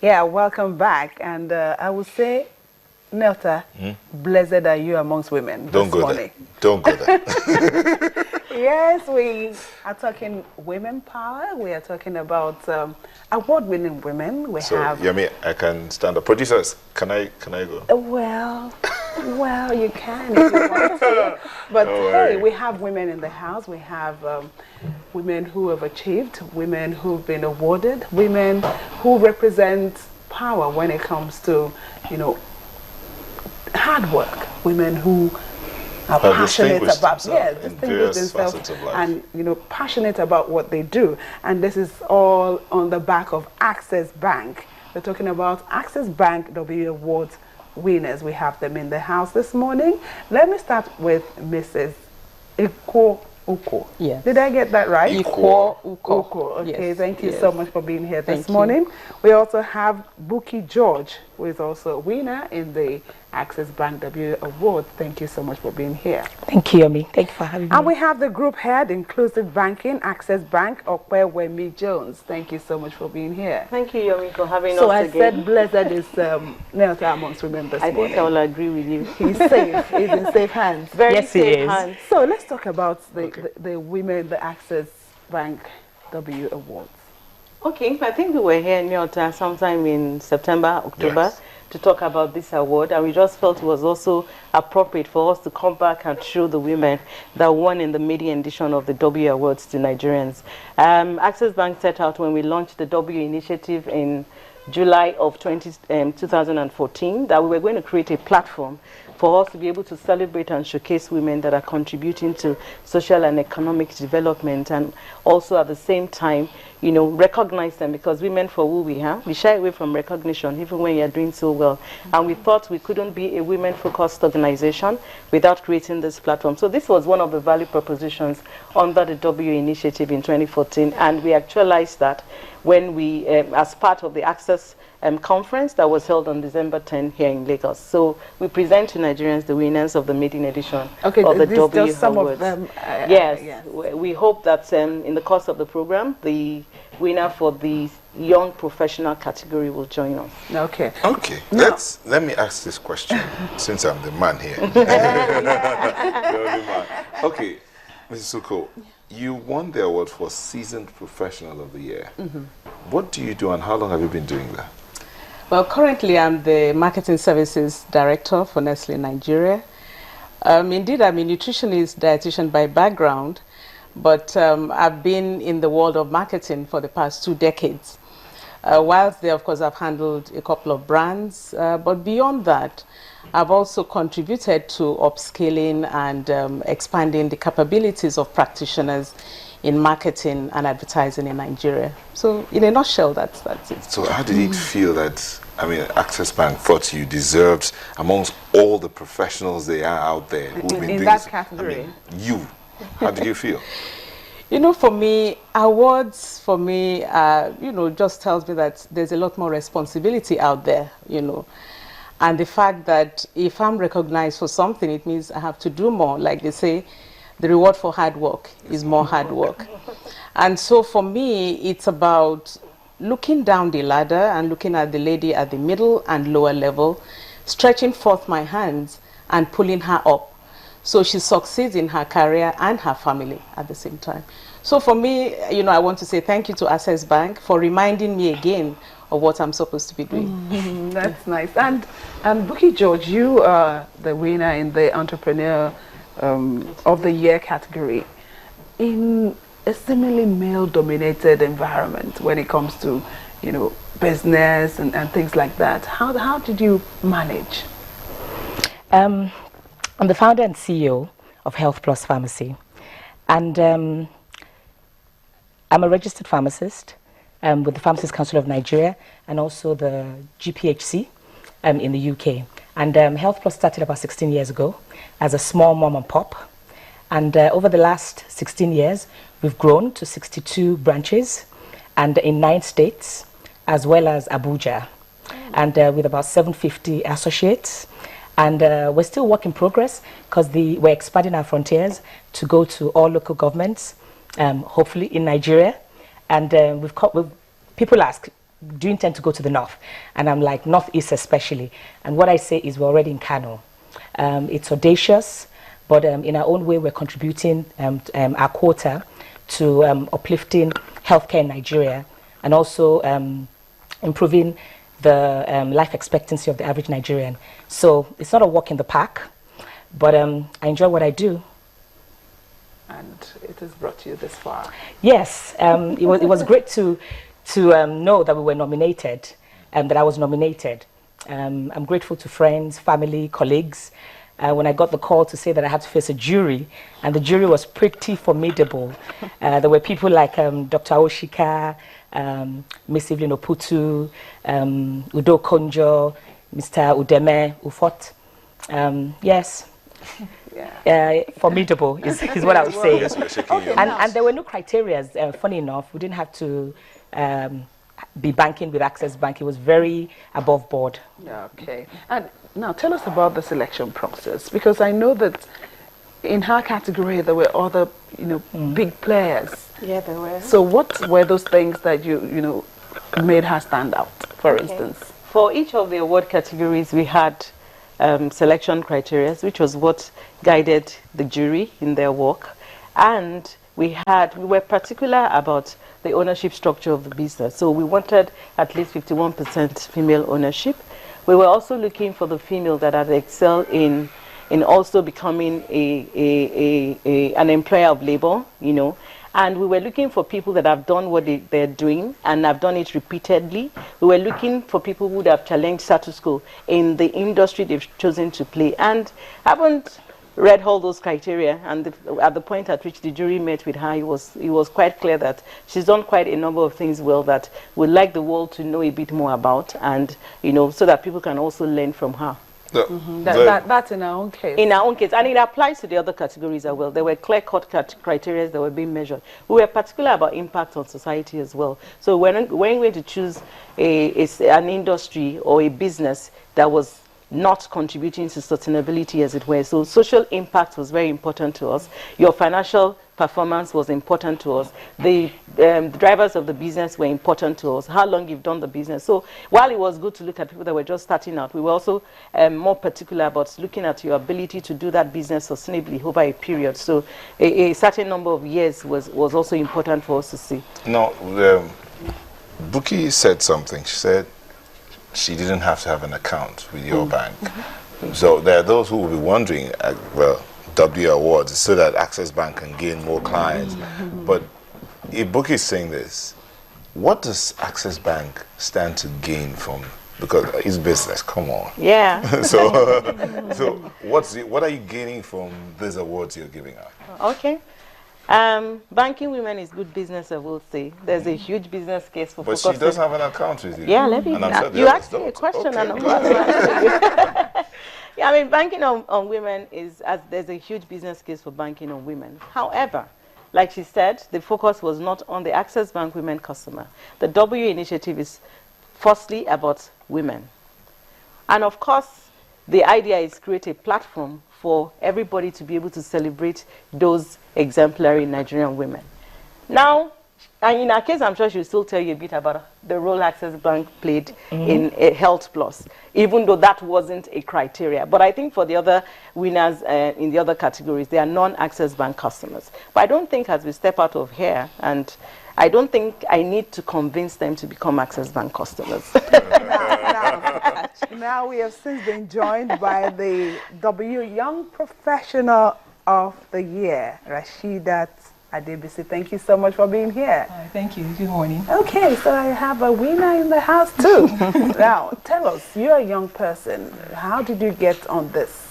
Yeah, welcome back. And I would say, Nelta, blessed are you amongst women Don't this go morning. there. Don't go there. Yes, we are talking women power. We are talking about award-winning women. We So, have. Yemi, I can stand up. Producers, can I go? Well, you can if you want to. But Don't hey, worry. we have women in the house. We have women who have achieved, women who've been awarded, women who represent power when it comes to, hard work. Women who are passionate about distinguish themselves and passionate about what they do. And this is all on the back of Access Bank. We're talking about Access Bank W Awards winners. We have them in the house this morning. Let me start with Mrs. Ikwo Uko. Yes. Did I get that right? Ikwo Uko. Uko. Okay, Yes. thank you Yes. so much for being here this Thank you. morning. We also have Buki George, who is also a winner in the Access Bank W Award. Thank you so much for being here. Thank you, Yomi. Thank you for having me. And we have the group head, Inclusive Banking, Access Bank, Okwewemi Jones. Thank you so much for being here. Thank you, Yomi, for having So us I again. said blessed is Nelta amongst women this I morning. think I will agree with you. He's safe. He's in safe hands. Very Yes, he safe is. hands. So let's talk about the women, the Access Bank W Awards. Okay, I think we were here in Nyota sometime in September, October, Yes. to talk about this award, and we just felt it was also appropriate for us to come back and show the women that won in the maiden edition of the W Awards to Nigerians. Access Bank set out when we launched the W initiative in July of 2014 that we were going to create a platform for us to be able to celebrate and showcase women that are contributing to social and economic development, and also at the same time, recognize them, because women, for who we are, we shy away from recognition even when you're doing so well. And we thought we couldn't be a women-focused organization without creating this platform. So this was one of the value propositions under the W initiative in 2014, and we actualized that when we, as part of the Access conference that was held on December 10 here in Lagos. So we present to Nigerians the winners of the maiden edition of the W just some Awards. of them. Yes, yes. we hope that in the course of the program, the winner for the young professional category will join us. Okay. Okay, let me ask this question since I'm the man here. The only man. Okay, Mrs. Suko, you won the award for Seasoned Professional of the Year. What do you do and how long have you been doing that? Well, currently I'm the Marketing Services Director for Nestle Nigeria. Indeed, I'm a nutritionist, dietitian by background, but I've been in the world of marketing for the past 2 decades. Whilst there, of course, I've handled a couple of brands, but beyond that, I've also contributed to upscaling and expanding the capabilities of practitioners in marketing and advertising in Nigeria. So in a nutshell, that's it. So how did it feel that, Access Bank thought you deserved, amongst all the professionals they are out there who've been In doing that this, category? how did you feel? For me, awards for me, just tells me that there's a lot more responsibility out there, And the fact that if I'm recognized for something, it means I have to do more. Like they say, the reward for hard work is more hard work. And so for me, it's about looking down the ladder and looking at the lady at the middle and lower level, stretching forth my hands and pulling her up, so she succeeds in her career and her family at the same time. So for me, I want to say thank you to Access Bank for reminding me again of what I'm supposed to be doing. That's nice. And Buki George, you are the winner in the Entrepreneur of the Year category in a seemingly male-dominated environment when it comes to, business and things like that. How did you manage? I'm the founder and CEO of Health Plus Pharmacy, and I'm a registered pharmacist with the Pharmacist Council of Nigeria and also the GPHC in the UK. And Health Plus started about 16 years ago as a small mom and pop. And over the last 16 years, we've grown to 62 branches and in 9 states, as well as Abuja, and with about 750 associates. And we're still work in progress because we're expanding our frontiers to go to all local governments, hopefully in Nigeria. And people ask, do you intend to go to the north? And I'm like, northeast especially. And what I say is we're already in Kano. It's audacious, but in our own way, we're contributing our quota to uplifting healthcare in Nigeria and also improving the life expectancy of the average Nigerian. So it's not a walk in the park, but I enjoy what I do. And it has brought you this far. Yes, it was great to know that we were nominated, that I was nominated. I'm grateful to friends, family, colleagues. When I got the call to say that I had to face a jury, and the jury was pretty formidable. There were people like Dr. Oshika, Miss Evelyn Oputu, Udo Konjo, Mr. Udeme Ufot. Yes. Yeah. Formidable is what I would say. Yes, okay, and there were no criteria. Funny enough, we didn't have to be banking with Access Bank. It was very above board. Okay. And now tell us about the selection process, because I know that in her category there were other, big players. Yeah, there were. So what were those things that you made her stand out, for instance? For each of the award categories, we had selection criteria, which was what guided the jury in their work. And we were particular about the ownership structure of the business. So we wanted at least 51% female ownership. We were also looking for the female that had excelled in also becoming an employer of labor, And we were looking for people that have done what they're doing and have done it repeatedly. We were looking for people who would have challenged status quo in the industry they've chosen to play. And haven't read all those criteria, and at the point at which the jury met with her, it was quite clear that she's done quite a number of things well that we'd like the world to know a bit more about, and so that people can also learn from her. That's in our own case. In our own case, and it applies to the other categories as well. There were clear-cut criteria that were being measured. We were particular about impact on society as well. So when we're going to choose an industry or a business that was not contributing to sustainability, as it were. So social impact was very important to us. Your financial performance was important to us. The drivers of the business were important to us. How long you've done the business. So while it was good to look at people that were just starting out, we were also more particular about looking at your ability to do that business sustainably over a period. So a certain number of years was also important for us to see. Now, Buki said something. She said she didn't have to have an account with your bank. So there are those who will be wondering, W Awards, so that Access Bank can gain more clients. But if Buki is saying this, what does Access Bank stand to gain from? Because it's business, come on. Yeah. so what are you gaining from these awards you're giving out? Okay. Banking women is good business, I will say. There's a huge business case for focusing. But she does have an account with you. Yeah, let me. You asked me a question, and I'm going to answer you. Yeah, I mean, banking on women there's a huge business case for banking on women. However, like she said, the focus was not on the Access Bank women customer. The W initiative is firstly about women. And of course, the idea is to create a platform for everybody to be able to celebrate those exemplary Nigerian women. Now, and in our case, I'm sure she'll still tell you a bit about the role Access Bank played in Health Plus, even though that wasn't a criteria. But I think for the other winners in the other categories, they are non-Access Bank customers. But I don't think as we step out of here, and I don't think I need to convince them to become Access Bank customers. Now we have since been joined by the W Young Professional of the Year, Rasheedat Adebisi. Thank you so much for being here. Thank you. Good morning. Okay, so I have a winner in the house too. Now, tell us, you're a young person. How did you get on this